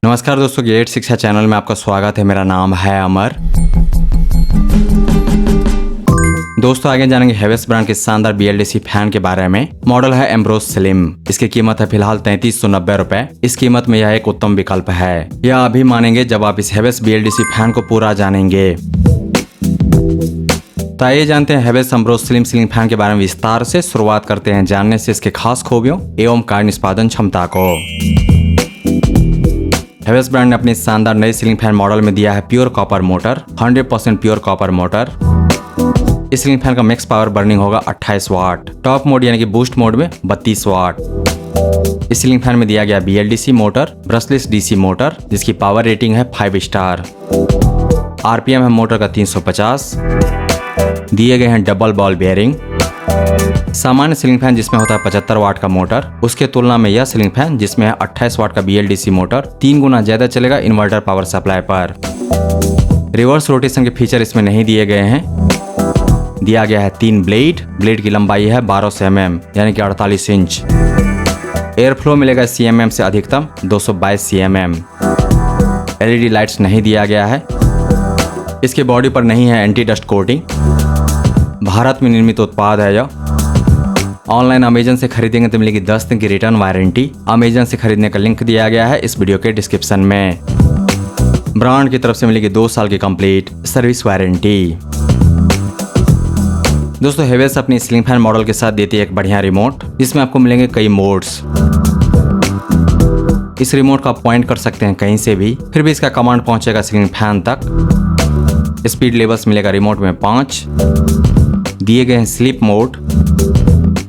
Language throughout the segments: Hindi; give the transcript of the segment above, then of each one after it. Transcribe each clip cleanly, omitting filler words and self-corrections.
नमस्कार दोस्तों, गेट शिक्षा चैनल में आपका स्वागत है। मेरा नाम है अमर। दोस्तों आगे जानेंगे हेवेल्स ब्रांड के शानदार BLDC फैन के बारे में। मॉडल है एम्ब्रोस स्लिम। इसकी कीमत है फिलहाल 3390 रुपए। इस कीमत में यह एक उत्तम विकल्प है, यह अभी मानेंगे जब आप इस हेवेल्स BLDC फैन को पूरा जानेंगे। तो आइए जानते हैं Havells Ambrose slim ceiling fan के बारे में विस्तार से। शुरुआत करते हैं जानने से इसके खास खूबियों एवं कार्य निष्पादन क्षमता को। हेवेल्स ब्रांड ने अपनी शानदार नई सीलिंग फैन मॉडल में दिया है pure copper motor, 100% pure copper motor. इस सीलिंग फैन का मैक्स पावर बर्निंग होगा 28 वाट। टॉप मोड यानी कि बूस्ट मोड में 32 वाट। इस सीलिंग फैन में दिया गया BLDC motor, brushless DC motor, जिसकी पावर रेटिंग है 5 स्टार। RPM है मोटर का 350। दिए गए हैं डबल बॉल बेयरिंग। सामान्य सीलिंग फैन जिसमें होता है 75 वाट का मोटर, उसके तुलना में यह सीलिंग फैन जिसमें है 28 वाट का BLDC मोटर 3 गुना ज्यादा चलेगा इन्वर्टर पावर सप्लाई पर। रिवर्स रोटेशन के फीचर इसमें नहीं दिए गए हैं। दिया गया है 3 ब्लेड की लंबाई है 1200 mm यानी कि 48 इंच। एयर फ्लो मिलेगा CMM से अधिकतम 222 CMM। LED लाइट्स नहीं दिया गया है। इसके बॉडी पर नहीं है एंटी डस्ट कोटिंग। भारत में निर्मित उत्पाद है यह। ऑनलाइन अमेजन से खरीदेंगे तो मिलेगी 10 दिन की रिटर्न वारंटी। अमेजन से खरीदने का लिंक दिया गया है इस वीडियो के डिस्क्रिप्शन में। ब्रांड की तरफ से मिलेगी 2 साल की कंप्लीट सर्विस वारंटी। दोस्तों हेवेल्स अपनी सीलिंग फैन मॉडल के साथ देती है एक बढ़िया रिमोट, जिसमें आपको मिलेंगे कई मोड्स। इस रिमोट का पॉइंट कर सकते हैं कहीं से भी, फिर भी इसका कमांड पहुंचेगा सीलिंग फैन तक। स्पीड लेवल्स मिलेगा रिमोट में 5। दिए गए हैं स्लीप मोड,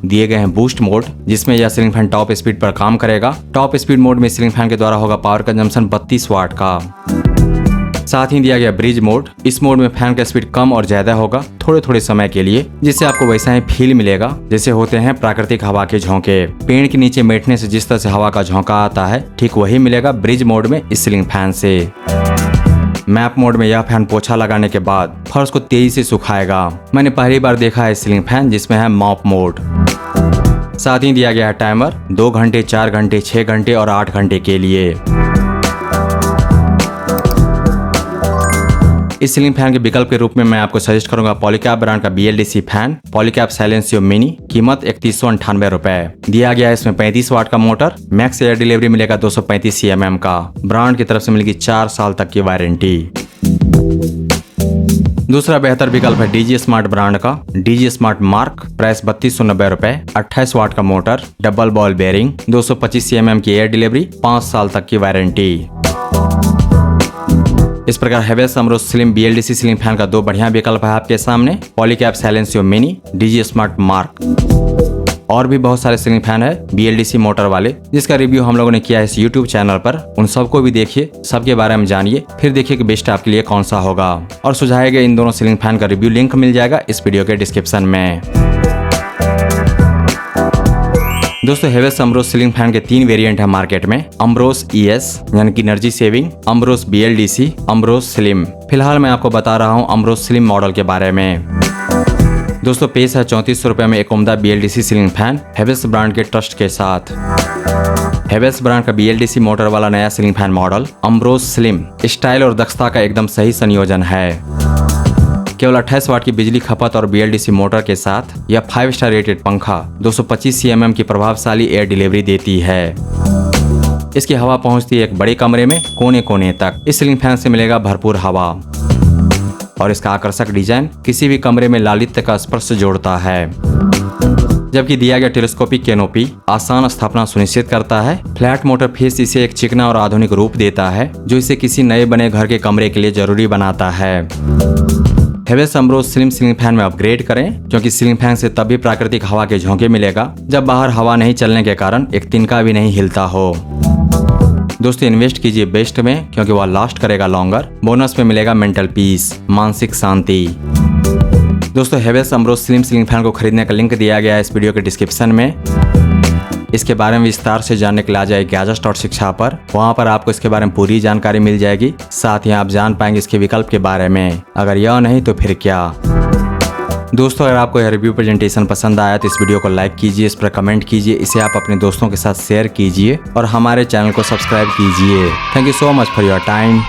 दिए गए हैं बूस्ट मोड, जिसमें यह सीलिंग फैन टॉप स्पीड पर काम करेगा। टॉप स्पीड मोड में सीलिंग फैन के द्वारा होगा पावर कंजम्पशन 32 वाट का। साथ ही दिया गया ब्रिज मोड। इस मोड में फैन का स्पीड कम और ज्यादा होगा थोड़े समय के लिए, जिससे आपको वैसा ही फील मिलेगा जैसे होते हैं प्राकृतिक हवा के झोंके। पेड़ के नीचे बैठने से जिस तरह से हवा का झोंका आता है, ठीक वही मिलेगा ब्रिज मोड में इस सीलिंग फैन से। मैप मोड में यह फैन पोछा लगाने के बाद फर्श को तेजी से सुखाएगा। मैंने पहली बार देखा है सीलिंग फैन जिसमें है मॉप मोड। साथ ही दिया गया है टाइमर 2 घंटे, 4 घंटे, 6 घंटे और 8 घंटे के लिए। इस सीलिंग फैन के विकल्प के रूप में मैं आपको सजेस्ट करूंगा पॉलीकैब ब्रांड का BLDC fan, Polycab Silencio mini, कीमत 3198 रुपए। दिया गया है इसमें 35 वाट का मोटर। मैक्स एयर डिलीवरी मिलेगा 235 CMM का। ब्रांड की तरफ से मिलेगी 4 साल तक की वारंटी। दूसरा बेहतर विकल्प है DG स्मार्ट ब्रांड का DG स्मार्ट मार्क, प्राइस 3290 रुपए। 28 वाट का motor, double ball bearing, 225 CMM की एयर डिलीवरी, 5 साल तक की वारंटी। इस प्रकार Havells Ambrose slim BLDC ceiling fan का 2 बढ़िया विकल्प है आपके सामने, Polycab Silencio mini, DG smart mark. और भी बहुत सारे सीलिंग फैन है BLDC मोटर वाले, जिसका रिव्यू हम लोगों ने किया है इस YouTube चैनल पर। उन सबको भी देखिए, सबके बारे में जानिए, फिर देखिए कि बेस्ट आपके लिए कौन सा होगा। और सुझाए गए इन दोनों सीलिंग फैन का रिव्यू लिंक मिल जाएगा इस वीडियो के डिस्क्रिप्शन में। दोस्तों हेवेल्स एम्ब्रोस सीलिंग फैन के 3 वेरिएंट है मार्केट में। एम्ब्रोस ES यानी कि energy saving, Ambrose BLDC, Ambrose slim. फिलहाल मैं आपको बता रहा हूँ एम्ब्रोस स्लिम मॉडल के बारे में। दोस्तों पेश है 3400 रुपए में एक उम्दा BLDC ceiling fan Havells brand के ट्रस्ट के साथ। हेवेल्स ब्रांड का BLDC मोटर वाला नया ceiling fan model Ambrose slim style और दक्षता का एकदम सही संयोजन है। केवल 28 वाट की बिजली खपत और BLDC मोटर के साथ यह 5 स्टार रेटेड पंखा 225 CMM की प्रभावशाली एयर डिलीवरी देती है। इसकी हवा पहुंचती है एक बड़े कमरे में कोने कोने तक। इस सीलिंग फैन से मिलेगा भरपूर हवा और इसका आकर्षक डिजाइन किसी भी कमरे में लालित्य का स्पर्श जोड़ता है। जबकि दिया गया टेलीस्कोपिक कैनोपी आसान स्थापना सुनिश्चित करता है। फ्लैट मोटर फेस इसे एक चिकना और आधुनिक रूप देता है, जो इसे किसी नए बने घर के कमरे के लिए जरूरी बनाता है। Havells Ambrose slim ceiling fan में अपग्रेड करें, क्योंकि सीलिंग फैन से तभी प्राकृतिक हवा के झोंके मिलेगा जब बाहर हवा नहीं चलने के कारण एक तिनका भी नहीं हिलता हो। दोस्तों इन्वेस्ट कीजिए बेस्ट में, क्योंकि वह लास्ट करेगा लॉन्गर। बोनस में मिलेगा मेंटल पीस, मानसिक शांति। दोस्तों Havells Ambrose slim ceiling fan को खरीदने का लिंक दिया गया है इस वीडियो के डिस्क्रिप्शन में। इसके बारे में विस्तार से जानने के लिए आ जाए Gadgets.शिक्षा पर। वहां पर आपको इसके बारे में पूरी जानकारी मिल जाएगी। साथ ही आप जान पाएंगे इसके विकल्प के बारे में। अगर यह नहीं तो फिर क्या। दोस्तों अगर आपको यह रिव्यू प्रेजेंटेशन पसंद आया तो इस वीडियो को लाइक कीजिए, इस पर कमेंट कीजिए, इसे आप अपने दोस्तों के साथ शेयर कीजिए और हमारे चैनल को सब्सक्राइब कीजिए। Thank you so much for your time.